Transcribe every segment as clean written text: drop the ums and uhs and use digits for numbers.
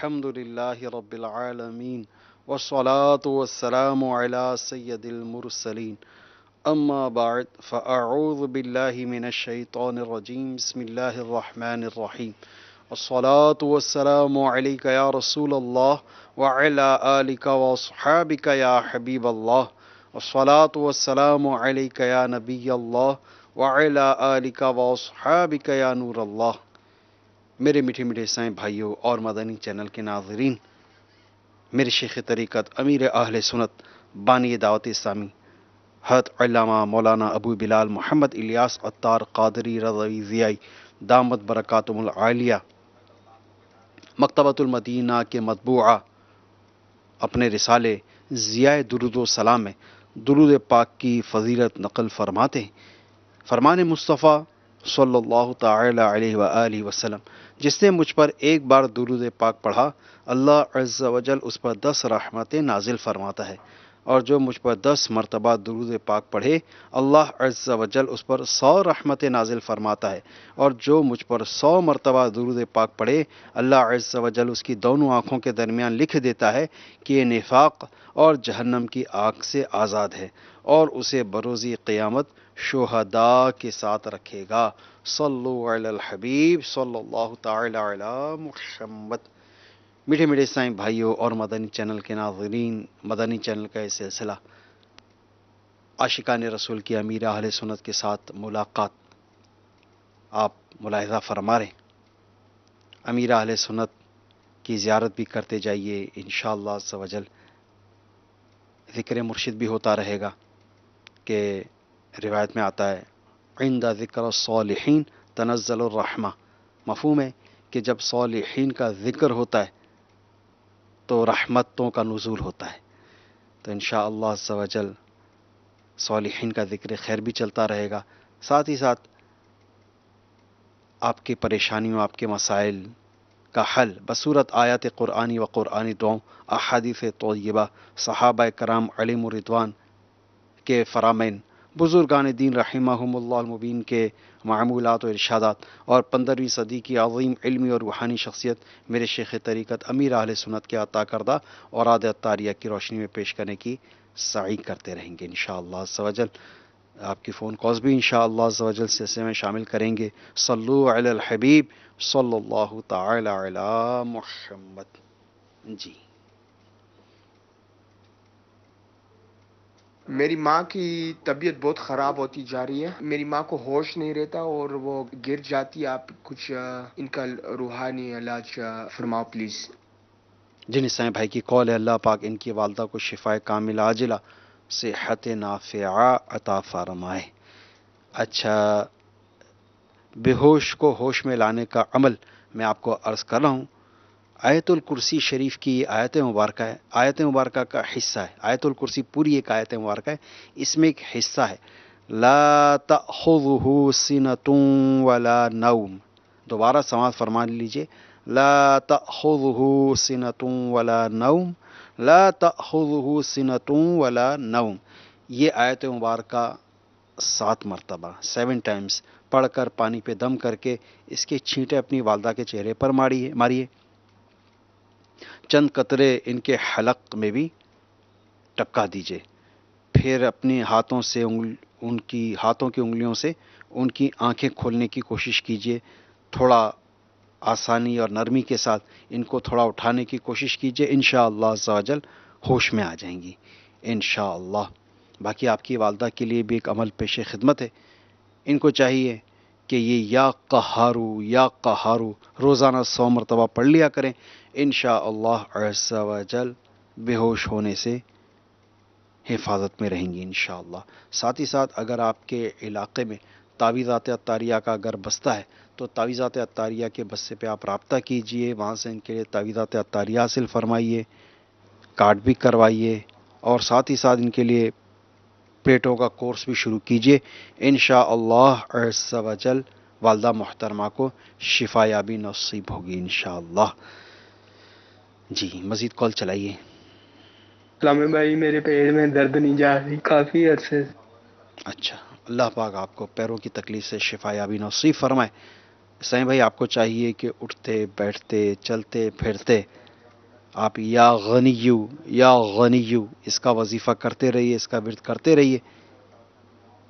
الحمد لله رب العالمين والصلاة والسلام على سيد المرسلين أما بعد فأعوذ بالله من الشيطان الرجيم بسم الله الرحمن الرحيم الصلاة والسلام عليك يا رسول الله وعلى آلك وأصحابك يا حبيب الله الصلاة والسلام عليك يا نبي الله وعلى آلك وأصحابك يا نور الله. میرے میٹھے میٹھے سائیں بھائیوں اور مدنی چینل کے ناظرین، میرے شیخ طریقت امیر اہل سنت بانی دعوت اسلامی حضرت علامہ مولانا ابو بلال محمد الیاس عطار قادری رضوی ضیائی دامت برکاتہم العالیہ مکتبۃ المدینہ کے مطبوعہ اپنے رسالے ضیاء درود و سلام میں درود پاک کی فضیلت نقل فرماتے ہیں. فرمان مصطفیٰ صلی اللہ تعالی علیہ وآلہ وسلم: جس نے مجھ پر ایک بار درود پاک پڑھا، اللہ عز و جل اس پر 10 رحمتیں نازل فرماتا ہے، اور جو مجھ پر 10 مرتبہ درود پاک پڑھے، اللہ عز و جل اس پر 100 رحمتیں نازل فرماتا ہے، اور جو مجھ پر 100 مرتبہ درود پاک پڑھے، اللہ عز و جل اس کی دونوں آنکھوں کے درمیان لکھ دیتا ہے کہ یہ نفاق اور جہنم کی آگ سے آزاد ہے، اور اسے بروزی قیامت شہداء کے ساتھ رکھے گا. صلو علی الحبیب صلی اللہ تعالی علی محمد. میٹھے میٹھے سائیں بھائیوں اور مدنی چینل کے ناظرین، مدنی چینل کا یہ سلسلہ عاشقان رسول کی امیر اہل سنت کے ساتھ ملاقات آپ ملاحظہ فرما رہے ہیں. امیر اہل سنت کی زیارت بھی کرتے جائیے، انشاءاللہ عز و جل ذکر مرشد بھی ہوتا رہے گا کہ روایت میں آتا ہے عند ذکر الصالحین تنزل الرحمہ. مفہوم ہے کہ جب صالحین کا ذکر ہوتا ہے تو رحمتوں کا نزول ہوتا ہے. تو انشاءاللہ عز و جل صالحین کا ذکر خیر بھی چلتا رہے گا، ساتھ ہی ساتھ آپ کی پریشانیوں، آپ کے مسائل کا حل بصورت آیات قرآنی و قرآنی دعاؤں، احادیث طیبہ، صحابہ کرام علیہم الرضوان کے فرامین، بزرگان دین رحمہم اللہ المبین کے معمولات و ارشادات، اور 15ویں صدی کی عظیم علمی اور روحانی شخصیت میرے شیخ طریقت امیر اہل سنت کے عطا کردہ اوراد عطاریہ کی روشنی میں پیش کرنے کی سعی کرتے رہیں گے انشاءاللہ عز و جل. آپ کی فون کالز بھی انشاءاللہ عز و جل سلسلے میں شامل کریں گے. صلو علی الحبیب صلی اللہ تعالی علی محمد. جی میری ماں کی طبیعت بہت خراب ہوتی جا رہی ہے، میری ماں کو ہوش نہیں رہتا اور وہ گر جاتی ہے. آپ کچھ ان کا روحانی علاج فرماؤ پلیز. جن سائیں بھائی کی کال ہے، اللہ پاک ان کی والدہ کو شفائے کامل عاجلہ صحت نافعہ عطا فرمائے. اچھا، بے ہوش کو ہوش میں لانے کا عمل میں آپ کو عرض کر رہا ہوں. آیت الکرسی شریف کی آیت مبارکہ ہے، آیت مبارکہ کا حصہ ہے. آیت الکرسی پوری ایک آیت مبارکہ ہے، اس میں ایک حصہ ہے لا تأخذہ سنۃ ولا نوم. دوبارہ سماعت فرما لیجئے، لا تأخذہ سنۃ ولا نوم، لا تأخذہ سنۃ ولا نوم. یہ آیت مبارکہ 7 مرتبہ 7 ٹائمز پڑھ کر پانی پہ دم کر کے اس کے چھینٹے اپنی والدہ کے چہرے پر ماریے. چند قطرے ان کے حلق میں بھی ٹپکا دیجئے. پھر اپنے ہاتھوں سے ان کی ہاتھوں کی انگلیوں سے ان کی آنکھیں کھولنے کی کوشش کیجئے. تھوڑا آسانی اور نرمی کے ساتھ ان کو تھوڑا اٹھانے کی کوشش کیجئے، انشاءاللہ عز و جل ہوش میں آ جائیں گی انشاءاللہ. باقی آپ کی والدہ کے لیے بھی ایک عمل پیش خدمت ہے. ان کو چاہیے کہ یہ یا قہارو روزانہ 100 مرتبہ پڑھ لیا کریں، انشاءاللہ عز و جل بے ہوش ہونے سے حفاظت میں رہیں گی انشاءاللہ. ساتھ ہی ساتھ اگر آپ کے علاقے میں تعویذات عطاریہ کا اگر بستہ ہے تو تعویذات عطاریہ کے بستے پہ آپ رابطہ کیجئے، وہاں سے ان کے لیے تعویذات عطاریہ حاصل فرمائیے، کارڈ بھی کروائیے، اور ساتھ ہی ساتھ ان کے لیے پلیٹوں کا کورس بھی شروع کیجئے. انشاءاللہ عز و جل والدہ محترمہ کو شفا یابی نصیب ہوگی انشاءاللہ. جی مزید کال چلائیے. اسلام بھائی، میرے پیڑ میں درد نہیں جا رہی کافی عرصے سے. اچھا، اللہ پاک آپ کو پیروں کی تکلیف سے شفا یابی نصیب فرمائے. سائیں بھائی، آپ کو چاہیے کہ اٹھتے بیٹھتے چلتے پھرتے آپ یا غنیو یا غنیو اس کا وظیفہ کرتے رہیے، اس کا ورد کرتے رہیے۔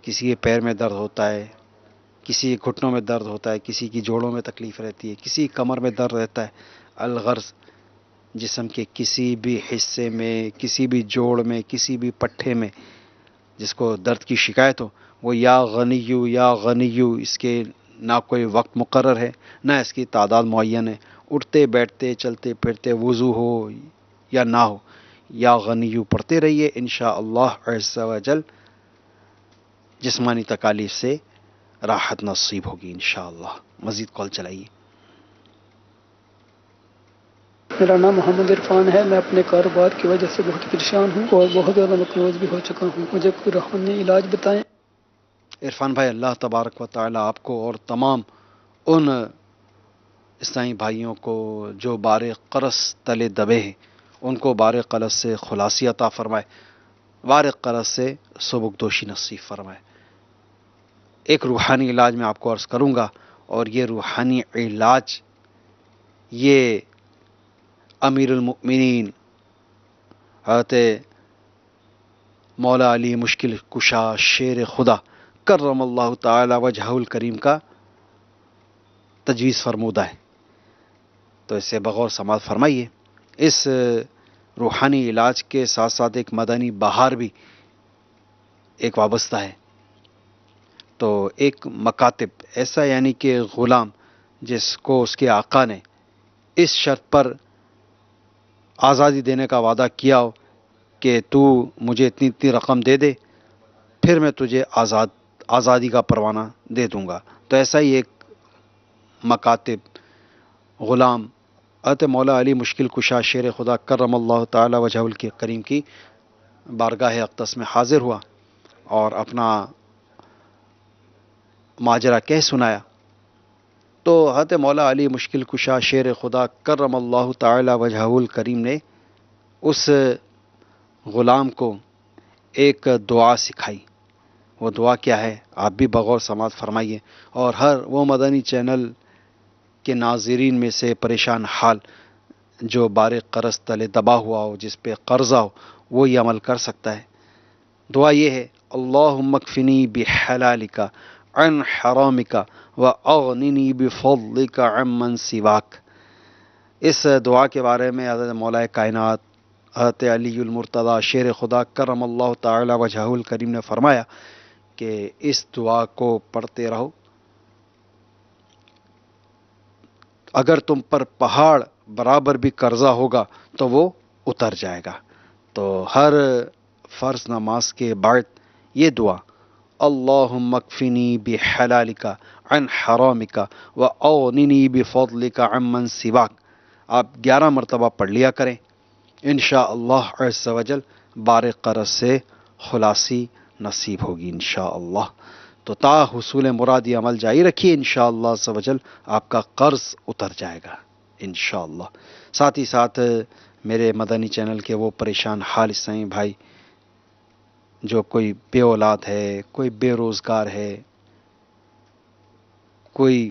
کسی کے پیر میں درد ہوتا ہے، کسی کے گھٹنوں میں درد ہوتا ہے، کسی کی جوڑوں میں تکلیف رہتی ہے، کسی کی کمر میں درد رہتا ہے، الغرض جسم کے کسی بھی حصے میں، کسی بھی جوڑ میں، کسی بھی پٹھے میں جس کو درد کی شکایت ہو، وہ یا غنیو اس کے نہ کوئی وقت مقرر ہے، نہ اس کی تعداد معین ہے، اٹھتے بیٹھتے چلتے پھرتے وضو ہو یا نہ ہو، یا غنیو پڑھتے رہیے، انشاءاللہ عز و جل جسمانی تکالیف سے راحت نصیب ہوگی انشاءاللہ۔ مزید کال چلائیے۔ میرا نام محمد عرفان ہے، میں اپنے کاروبار کی وجہ سے بہت پریشان ہوں اور بہت زیادہ مقروض بھی ہو چکا ہوں، مجھے کوئی روحانی علاج بتائیں۔ عرفان بھائی، اللہ تبارک و تعالی آپ کو اور تمام ان اسلامی بھائیوں کو جو بار قرض تلے دبے ہیں ان کو بار قرض سے خلاصی عطا فرمائے، بار قرض سے سبکدوشی نصیب فرمائے۔ ایک روحانی علاج میں آپ کو عرض کروں گا، اور یہ روحانی علاج یہ امیر المؤمنین حضرت مولا علی مشکل کشا شیر خدا کرم اللہ تعالی وجہہ الکریم کا تجویز فرمودہ ہے، تو اسے بغور سماعت فرمائیے۔ اس روحانی علاج کے ساتھ ساتھ ایک مدنی بہار بھی ایک وابستہ ہے۔ تو ایک مکاتب ایسا، یعنی کہ غلام جس کو اس کے آقا نے اس شرط پر آزادی دینے کا وعدہ کیا ہو کہ تو مجھے اتنی اتنی رقم دے دے، پھر میں تجھے آزادی کا پروانہ دے دوں گا، تو ایسا ہی ایک مکاتب غلام حضرت مولا علی مشکل کشا شیر خدا کرم اللہ تعالی وجہ الکریم کی بارگاہ اقدس میں حاضر ہوا اور اپنا ماجرا کہہ سنایا، تو حضرت مولا علی مشکل کشا شیر خدا کرم اللہ تعالی وجہ الکریم نے اس غلام کو ایک دعا سکھائی۔ وہ دعا کیا ہے آپ بھی بغور سماعت فرمائیے، اور ہر وہ مدنی چینل کے ناظرین میں سے پریشان حال جو بار قرض تلے دبا ہوا ہو، جس پہ قرضہ ہو، وہ یہ عمل کر سکتا ہے۔ دعا یہ ہے، اللہم اکفنی بحلالک عن حرامک واغننی بفضلک عمن سواک۔ اس دعا کے بارے میں حضرت مولا کائنات حضرت علی المرتضی شیر خدا کرم اللہ تعالی وجہ الکریم نے فرمایا کہ اس دعا کو پڑھتے رہو، اگر تم پر پہاڑ برابر بھی قرضہ ہوگا تو وہ اتر جائے گا۔ تو ہر فرض نماز کے بعد یہ دعا، اللہم اکفنی بحلالک عن حرامک واغننی بفضلک عمن سواک، آپ 11 مرتبہ پڑھ لیا کریں، انشاءاللہ عز و جل بار قرض سے خلاصی نصیب ہوگی انشاءاللہ۔ تو تا حصول مراد یہ عمل جاری رکھیے، انشاءاللہ عز و جل آپ کا قرض اتر جائے گا انشاءاللہ۔ ساتھ ہی ساتھ میرے مدنی چینل کے وہ پریشان حال اسلامی بھائی جو کوئی بے اولاد ہے، کوئی بے روزگار ہے، کوئی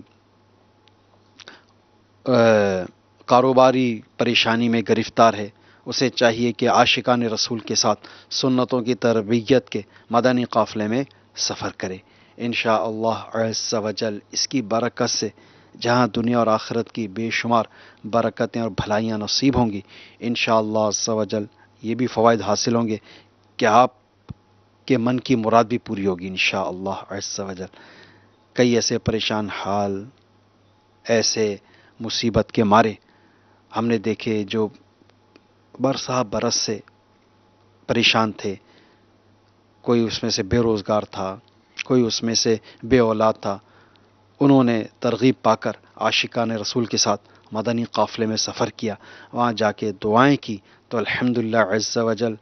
کاروباری پریشانی میں گرفتار ہے، اسے چاہیے کہ عاشقان رسول کے ساتھ سنتوں کی تربیت کے مدنی قافلے میں سفر کرے، انشاءاللہ عز و جل اس کی برکت سے جہاں دنیا اور آخرت کی بے شمار برکتیں اور بھلائیاں نصیب ہوں گی، انشاءاللہ عز و جل یہ بھی فوائد حاصل ہوں گے کہ آپ کے من کی مراد بھی پوری ہوگی انشاءاللہ عز و جل۔ کئی ایسے پریشان حال، ایسے مصیبت کے مارے ہم نے دیکھے جو برسہ برس سے پریشان تھے، کوئی اس میں سے بے روزگار تھا، کوئی اس میں سے بے اولاد تھا، انہوں نے ترغیب پا کر عاشقان رسول کے ساتھ مدنی قافلے میں سفر کیا، وہاں جا کے دعائیں کی، تو الحمدللہ عز و جل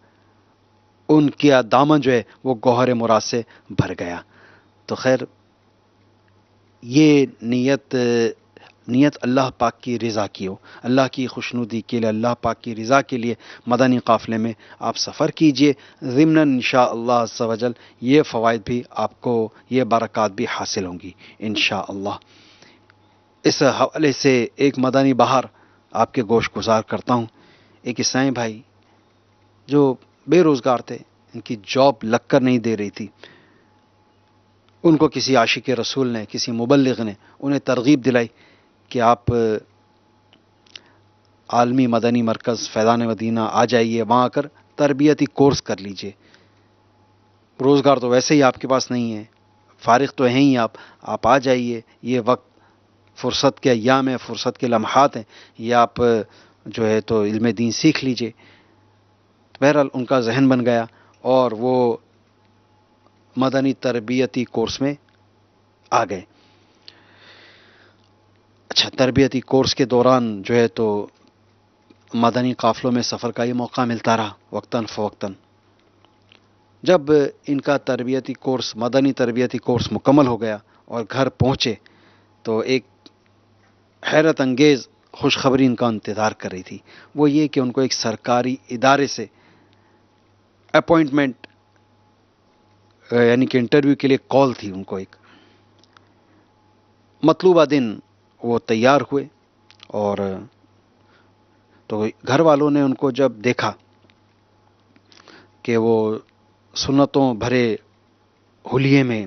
ان کا دامن جو ہے وہ گوہر مراد سے بھر گیا۔ تو خیر یہ نیت اللہ پاک کی رضا کی ہو، اللہ کی خوشنودی کے لیے، اللہ پاک کی رضا کے لیے مدنی قافلے میں آپ سفر کیجئے، ضمناً انشاءاللہ عز و جل یہ فوائد بھی آپ کو، یہ برکات بھی حاصل ہوں گی انشاءاللہ۔ اس حوالے سے ایک مدنی بہار آپ کے گوش گزار کرتا ہوں۔ ایک عیسائی بھائی جو بے روزگار تھے، ان کی جاب لگ کر نہیں دے رہی تھی، ان کو کسی عاشق رسول نے، کسی مبلغ نے انہیں ترغیب دلائی کہ آپ عالمی مدنی مرکز فیضان مدینہ آ جائیے، وہاں آ کر تربیتی کورس کر لیجئے، روزگار تو ویسے ہی آپ کے پاس نہیں ہے، فارغ تو ہیں ہی آپ آ جائیے، یہ وقت فرصت کے ایام ہے، فرصت کے لمحات ہیں، یہ آپ جو ہے تو علم دین سیکھ لیجئے۔ بہرحال ان کا ذہن بن گیا اور وہ مدنی تربیتی کورس میں آ گئے۔ اچھا، تربیتی کورس کے دوران جو ہے تو مدنی قافلوں میں سفر کا یہ موقع ملتا رہا وقتاً فوقتاً۔ جب ان کا تربیتی کورس، مدنی تربیتی کورس مکمل ہو گیا اور گھر پہنچے تو ایک حیرت انگیز خوشخبری ان کا انتظار کر رہی تھی، وہ یہ کہ ان کو ایک سرکاری ادارے سے اپوائنٹمنٹ، یعنی کہ انٹرویو کے لیے کال تھی ان کو ایک۔ مطلوبہ دن وہ تیار ہوئے اور تو گھر والوں نے ان کو جب دیکھا کہ وہ سنتوں بھرے حلیے میں،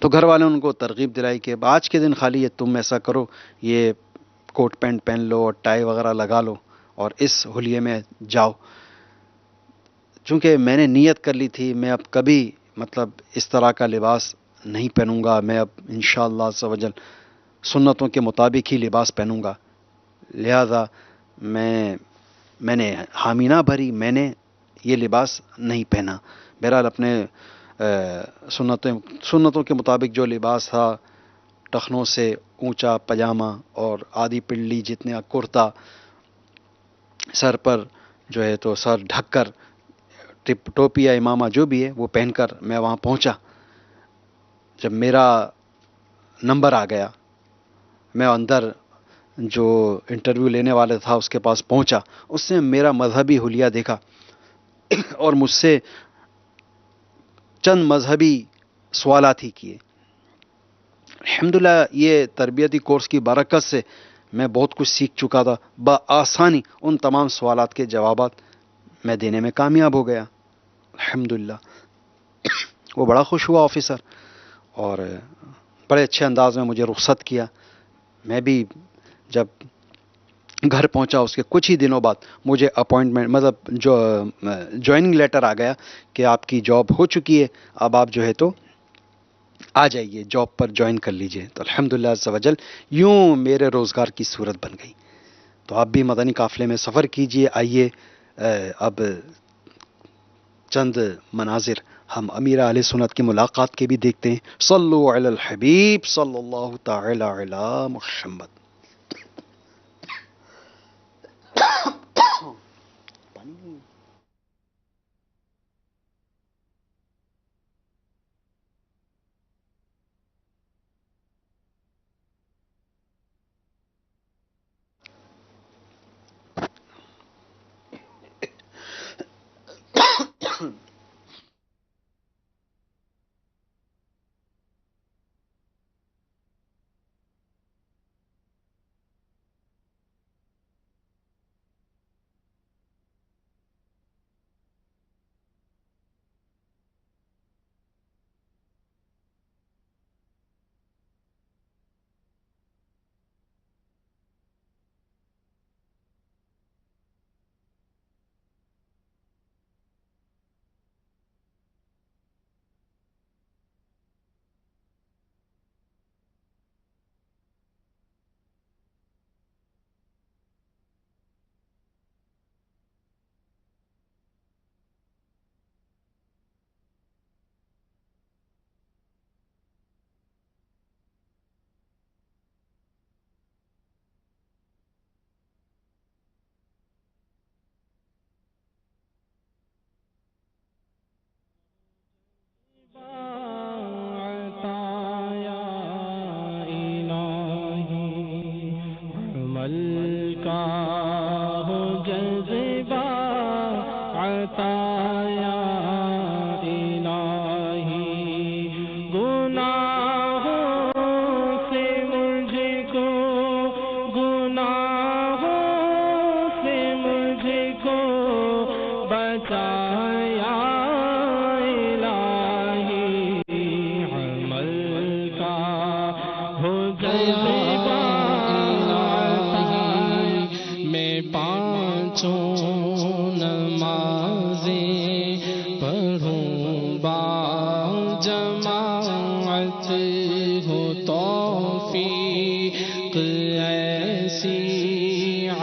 تو گھر والوں نے ان کو ترغیب دلائی کہ آج کے دن خالی یہ تم ایسا کرو، یہ کوٹ پینٹ پہن لو اور ٹائی وغیرہ لگا لو اور اس حلیے میں جاؤ۔ چونکہ میں نے نیت کر لی تھی میں اب کبھی مطلب اس طرح کا لباس نہیں پہنوں گا، میں اب انشاءاللہ عز و جل سنتوں کے مطابق ہی لباس پہنوں گا، لہذا میں نے حامی نہ بھری، میں نے یہ لباس نہیں پہنا۔ بہرحال اپنے سنتوں کے مطابق جو لباس تھا، ٹخنوں سے اونچا پاجامہ اور آدھی پنڈلی جتنا کرتا، سر پر جو ہے تو سر ڈھک کر، ٹوپی یا امامہ جو بھی ہے وہ پہن کر میں وہاں پہنچا۔ جب میرا نمبر آ گیا، میں اندر جو انٹرویو لینے والا تھا اس کے پاس پہنچا، اس نے میرا مذہبی حلیہ دیکھا اور مجھ سے چند مذہبی سوالات ہی کیے۔ الحمدللہ یہ تربیتی کورس کی برکت سے میں بہت کچھ سیکھ چکا تھا، بآسانی ان تمام سوالات کے جوابات میں دینے میں کامیاب ہو گیا الحمدللہ۔ وہ بڑا خوش ہوا آفیسر، اور بڑے اچھے انداز میں مجھے رخصت کیا۔ میں بھی جب گھر پہنچا اس کے کچھ ہی دنوں بعد مجھے اپوائنٹمنٹ، مطلب جو جوائننگ لیٹر آ گیا کہ آپ کی جاب ہو چکی ہے، اب آپ جو ہے تو آ جائیے، جاب پر جوائن کر لیجئے۔ تو الحمدللہ عز و جل یوں میرے روزگار کی صورت بن گئی۔ تو آپ بھی مدنی قافلے میں سفر کیجئے۔ آئیے اب چند مناظر ہم امیر اہل سنت کی ملاقات کے بھی دیکھتے ہیں۔ صلو علی الحبیب صلی اللہ تعالی علی محمد۔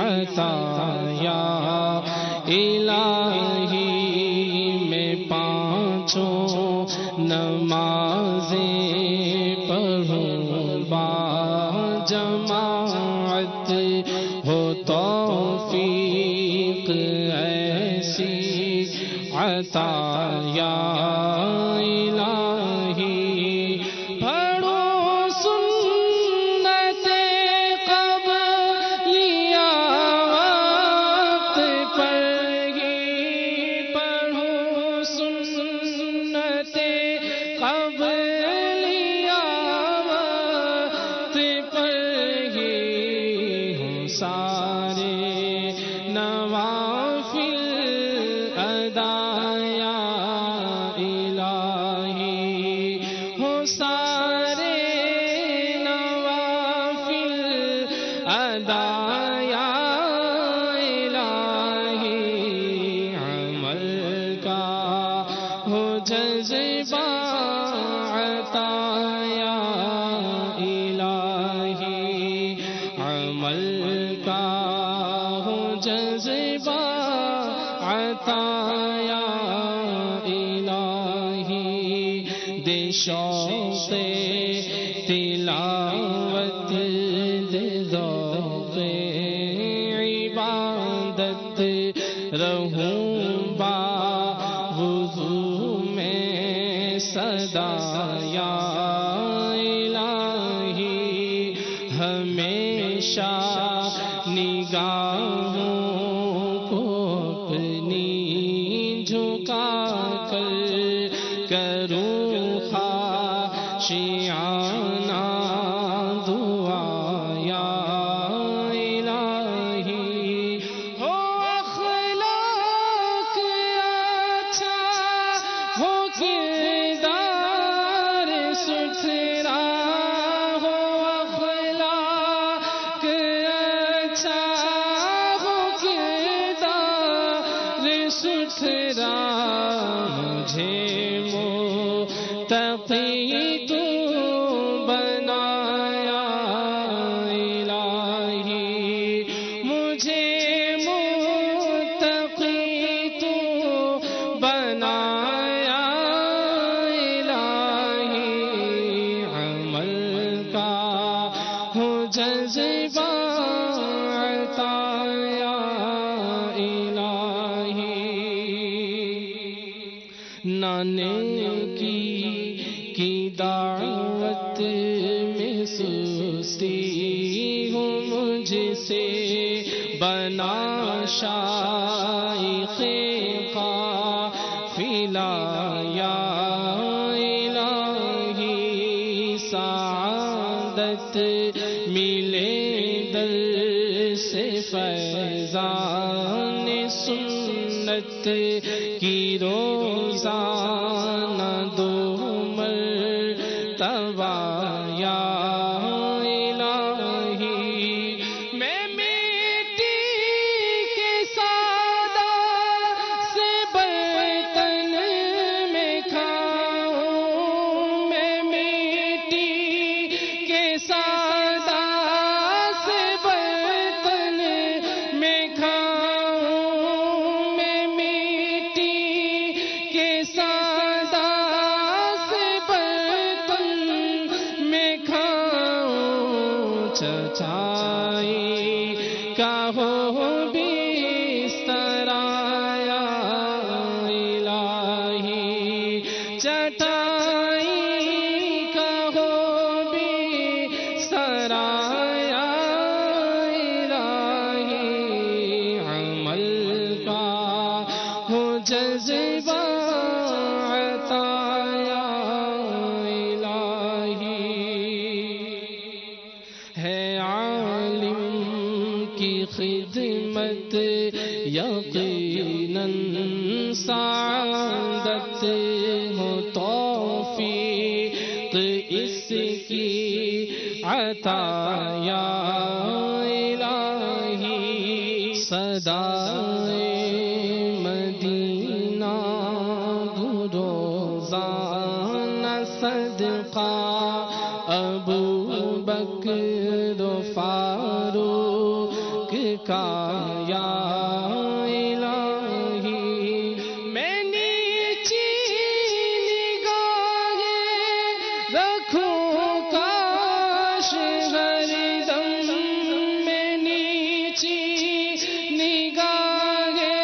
عطا یا الہی میں پانچوں نمازیں پڑھوں با جماعت ہو توفیق ایسی عطا یا الہی پڑھو سنت قبلیہ وقت پر ہی پڑھو سنت قبلیہ وقت پر ہی ہوں سارے نوافل ادا یا الہی ہو سارے نوافل ادا یا الہی عمل کا ہو جذبہ عطا یا الہی عمل کا ہو جذبہ عطا یا الہی دے شوق تلاوت دے ذوق عبادت رہوں با وضو میں صدا یا الہی ہمیشہ نگاہوں کو اپنی جھکا کر کروں خاشعانہ دعا یا الہی ہو اخلاق اچھا ہو کردار ستھرا ہو اخلاق اچھا ہو کردار ستھرا مجھے متقی تو بنایا الہی مجھے متقی تو بنایا الہی عمل کا ہو جذبہ عطا یا الہی نانے کی دعوت میں سستی ہوں مجھ سے بنا شائخ قافلہ یا الہی سعادت ملے در سے فیضان سنت کی روزانہ دو مرتبہ یا الہی میں مٹی کے سادہ سے برتن میں کھاؤں میں مٹی کے سادہ سے برتن میں کھاؤں میں مٹی کے سادہ سے برتن میں کھاؤں چچائی کا ہو بستر یا الہی چٹائی کا ہو بستر یا الہی عمل کا ہو جذبہ عطا یا الہی ہے عالم کی خدمت یقیناً سعادت ہو توفیق اس کی عطا یا الہی صدائے مدینہ روزانہ صدقہ ابو بکر و فاروق کا یا الہی میں نیچی نگاہیں رکھوں کاش ہر دم میں نیچی نگاہیں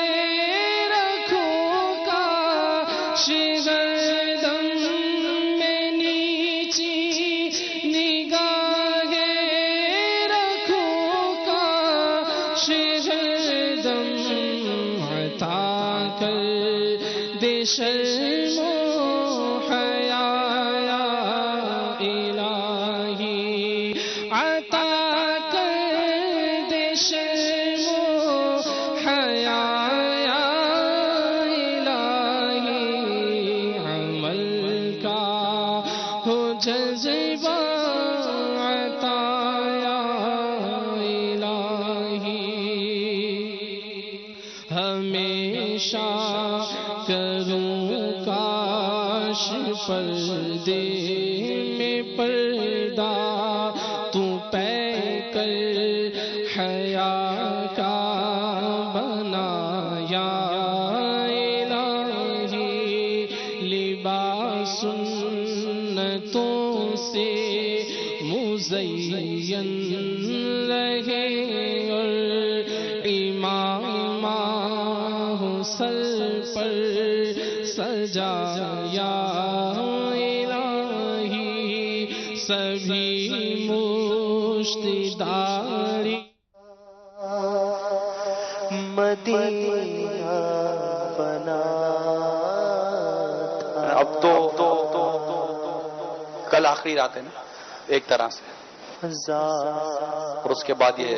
رکھوں کاش ہر دم میں نیچی نگاہیں رکھوں کاش ہر دم عطا کر دے شرم و حیا یا الہی عطا کر دے شرم و حیا یا الہی عمل کا ہو جذبہ عطا یا الہی ہمیشہ کروں کاش پردے میں پردہ تو پے کر حیا کا بنایا الہی لباس سنتوں سے مزین رہے اور امامہ ہو سر پر سجایا الہی سبھی مشت داری مدینہ بنا اب تو کل آخری رات ہے نا ایک طرح سے، اور اس کے بعد یہ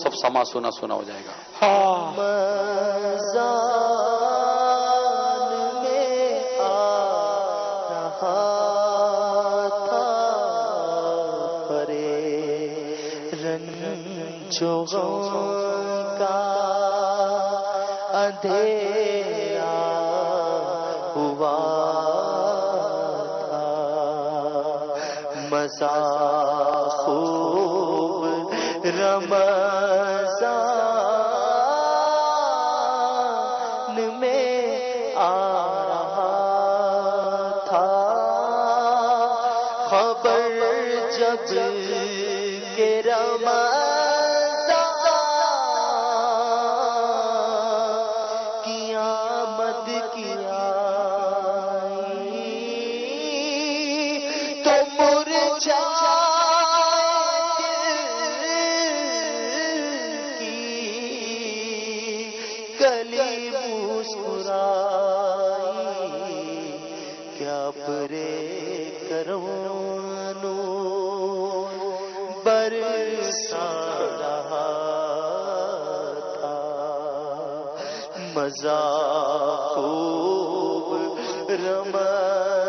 سب سما سنا سنا ہو جائے گا. مزان میں آ رہا تھا پرے رنج و غم کا اندھیرا ہوا تھا مزہ خوب رمضان میں آ رہا تھا خبر جب کہ رمضان کی آمد کی آئی تو مرجھا کلی مسکرائی کیا برے کرونو برسا رہا تھا مزہ خوب رمضان